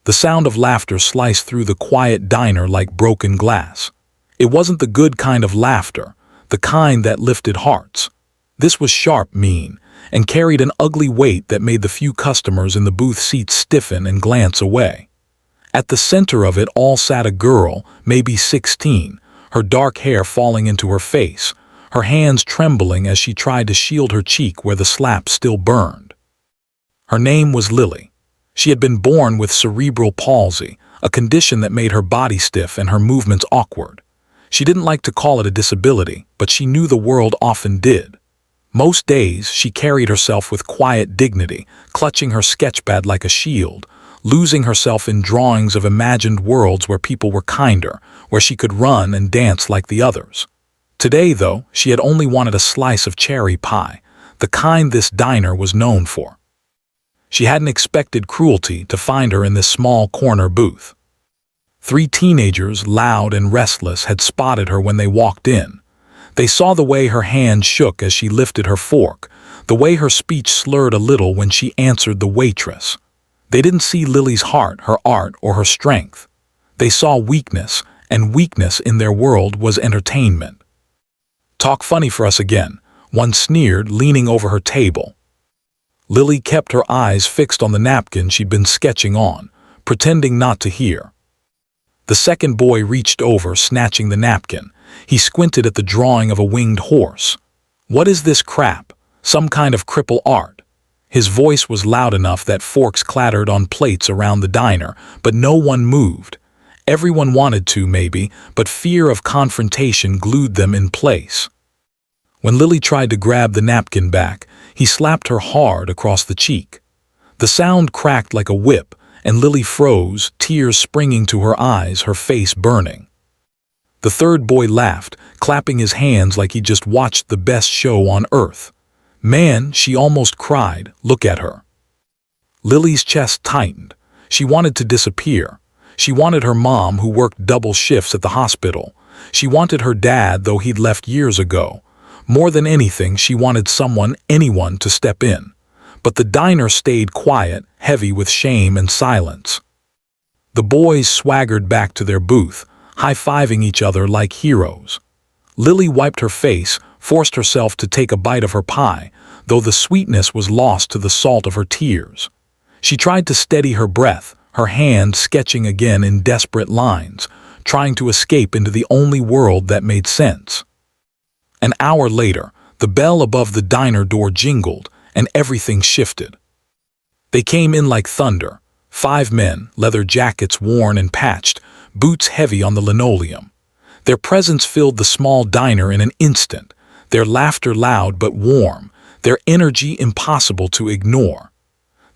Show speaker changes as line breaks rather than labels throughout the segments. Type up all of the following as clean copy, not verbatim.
The sound of laughter sliced through the quiet diner like broken glass. It wasn't the good kind of laughter, the kind that lifted hearts. This was sharp, mean, and carried an ugly weight that made the few customers in the booth seats stiffen and glance away. At the center of it all sat a girl, maybe 16, her dark hair falling into her face, her hands trembling as she tried to shield her cheek where the slap still burned. Her name was Lily. She had been born with cerebral palsy, a condition that made her body stiff and her movements awkward. She didn't like to call it a disability, but she knew the world often did. Most days, she carried herself with quiet dignity, clutching her sketchpad like a shield, losing herself in drawings of imagined worlds where people were kinder, where she could run and dance like the others. Today, though, she had only wanted a slice of cherry pie, the kind this diner was known for. She hadn't expected cruelty to find her in this small corner booth. 3 teenagers, loud and restless, had spotted her when they walked in. They saw the way her hand shook as she lifted her fork, the way her speech slurred a little when she answered the waitress. They didn't see Lily's heart, her art, or her strength. They saw weakness, and weakness in their world was entertainment. "Talk funny for us again," one sneered, leaning over her table. Lily kept her eyes fixed on the napkin she'd been sketching on, pretending not to hear. The second boy reached over, snatching the napkin. He squinted at the drawing of a winged horse. "What is this crap? Some kind of cripple art?" His voice was loud enough that forks clattered on plates around the diner, but no one moved. Everyone wanted to, maybe, but fear of confrontation glued them in place. When Lily tried to grab the napkin back, he slapped her hard across the cheek. The sound cracked like a whip, and Lily froze, tears springing to her eyes, her face burning. The third boy laughed, clapping his hands like he just watched the best show on earth. "Man," she almost cried, "look at her." Lily's chest tightened. She wanted to disappear. She wanted her mom, who worked double shifts at the hospital. She wanted her dad, though he'd left years ago. More than anything, she wanted someone, anyone, to step in. But the diner stayed quiet, heavy with shame and silence. The boys swaggered back to their booth, high-fiving each other like heroes. Lily wiped her face, forced herself to take a bite of her pie, though the sweetness was lost to the salt of her tears. She tried to steady her breath, her hand sketching again in desperate lines, trying to escape into the only world that made sense. An hour later, the bell above the diner door jingled, and everything shifted. They came in like thunder, 5 men, leather jackets worn and patched, boots heavy on the linoleum. Their presence filled the small diner in an instant, their laughter loud but warm, their energy impossible to ignore.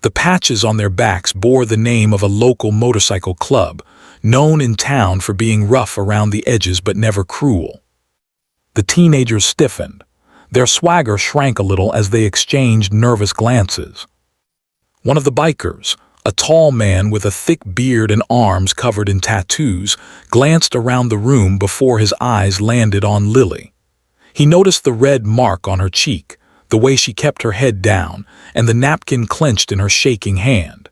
The patches on their backs bore the name of a local motorcycle club, known in town for being rough around the edges but never cruel. The teenagers stiffened. Their swagger shrank a little as they exchanged nervous glances. One of the bikers, a tall man with a thick beard and arms covered in tattoos, glanced around the room before his eyes landed on Lily. He noticed the red mark on her cheek, the way she kept her head down, and the napkin clenched in her shaking hand.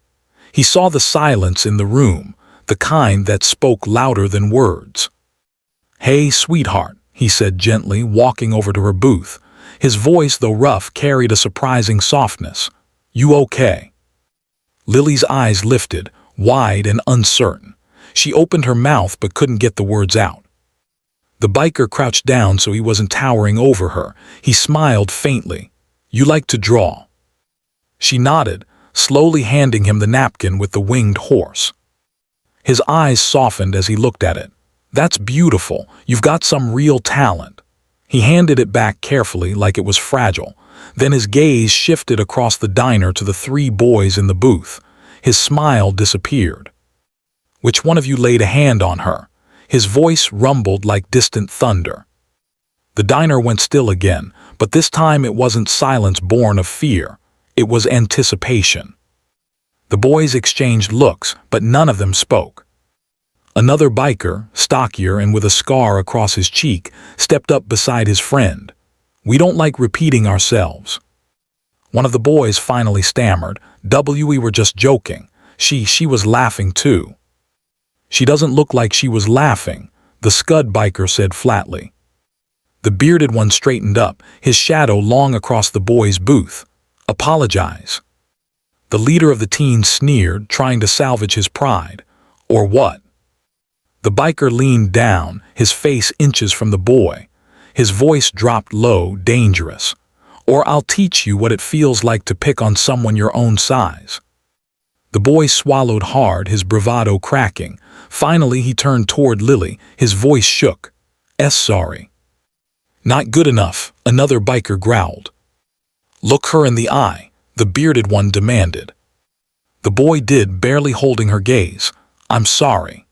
He saw the silence in the room, the kind that spoke louder than words. "Hey, sweetheart," he said gently, walking over to her booth. His voice, though rough, carried a surprising softness. "You okay?" Lily's eyes lifted, wide and uncertain. She opened her mouth but couldn't get the words out. The biker crouched down so he wasn't towering over her. He smiled faintly. "You like to draw?" She nodded, slowly handing him the napkin with the winged horse. His eyes softened as he looked at it. "That's beautiful. You've got some real talent." He handed it back carefully like it was fragile. Then his gaze shifted across the diner to the 3 boys in the booth. His smile disappeared. "Which one of you laid a hand on her?" His voice rumbled like distant thunder. The diner went still again, but this time it wasn't silence born of fear. It was anticipation. The boys exchanged looks, but none of them spoke. Another biker, stockier and with a scar across his cheek, stepped up beside his friend. "We don't like repeating ourselves." One of the boys finally stammered, "We were just joking." She was laughing too. She doesn't look like she was laughing, the Scud biker said flatly. The bearded one straightened up, his shadow long across the boy's booth. Apologize. The leader of the teens sneered, trying to salvage his pride. Or what? The biker leaned down, his face inches from the boy. His voice dropped low, dangerous. Or I'll teach you what it feels like to pick on someone your own size. The boy swallowed hard, his bravado cracking. Finally, he turned toward Lily, his voice shook. Sorry. Not good enough, another biker growled. Look her in the eye, the bearded one demanded. The boy did, barely holding her gaze. I'm sorry.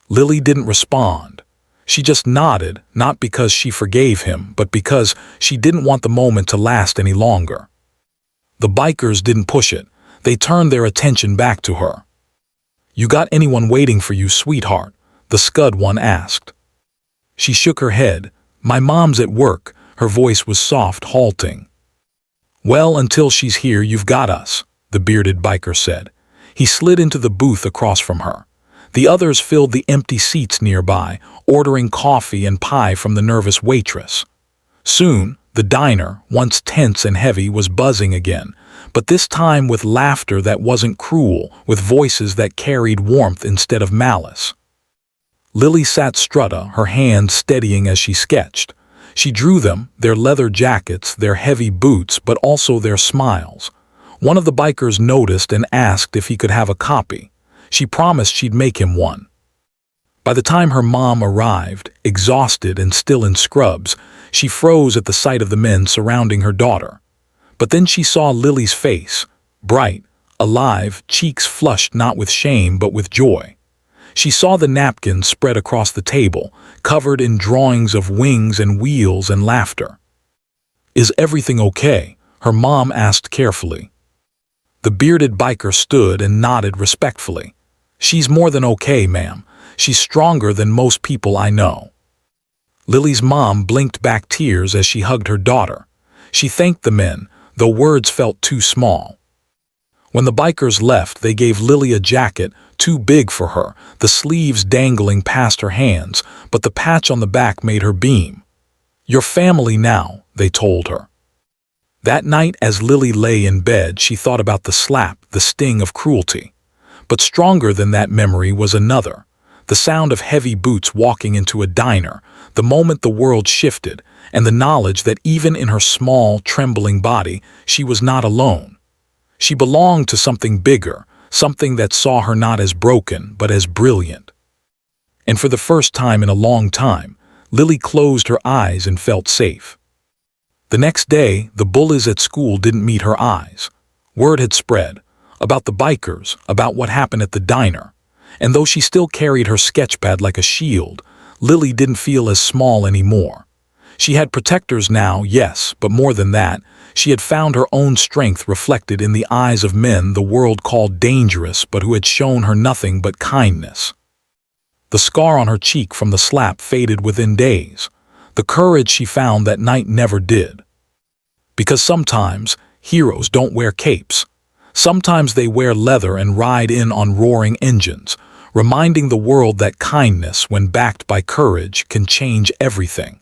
Lily didn't respond. She just nodded, not because she forgave him, but because she didn't want the moment to last any longer. The bikers didn't push it. They turned their attention back to her. You got anyone waiting for you, sweetheart? The Scud one asked. She shook her head. My mom's at work. Her voice was soft, halting. Well, until she's here, you've got us, the bearded biker said. He slid into the booth across from her. The others filled the empty seats nearby, ordering coffee and pie from the nervous waitress. Soon, the diner, once tense and heavy, was buzzing again, but this time with laughter that wasn't cruel, with voices that carried warmth instead of malice. Lily sat strutta, her hands steadying as she sketched. She drew them, their leather jackets, their heavy boots, but also their smiles. One of the bikers noticed and asked if he could have a copy. She promised she'd make him one. By the time her mom arrived, exhausted and still in scrubs, she froze at the sight of the men surrounding her daughter. But then she saw Lily's face, bright, alive, cheeks flushed not with shame but with joy. She saw the napkins spread across the table, covered in drawings of wings and wheels and laughter. Is everything okay? Her mom asked carefully. The bearded biker stood and nodded respectfully. She's more than okay, ma'am. She's stronger than most people I know. Lily's mom blinked back tears as she hugged her daughter. She thanked the men, though words felt too small. When the bikers left, they gave Lily a jacket, too big for her, the sleeves dangling past her hands, but the patch on the back made her beam. Your family now, they told her. That night, as Lily lay in bed, she thought about the slap, the sting of cruelty. But stronger than that memory was another. The sound of heavy boots walking into a diner, the moment the world shifted, and the knowledge that even in her small, trembling body, she was not alone. She belonged to something bigger, something that saw her not as broken, but as brilliant. And for the first time in a long time, Lily closed her eyes and felt safe. The next day, the bullies at school didn't meet her eyes. Word had spread about the bikers, about what happened at the diner. And though she still carried her sketchpad like a shield, Lily didn't feel as small anymore. She had protectors now, yes, but more than that, she had found her own strength reflected in the eyes of men the world called dangerous but who had shown her nothing but kindness. The scar on her cheek from the slap faded within days. The courage she found that night never did. Because sometimes heroes don't wear capes. Sometimes they wear leather and ride in on roaring engines, reminding the world that kindness, when backed by courage, can change everything.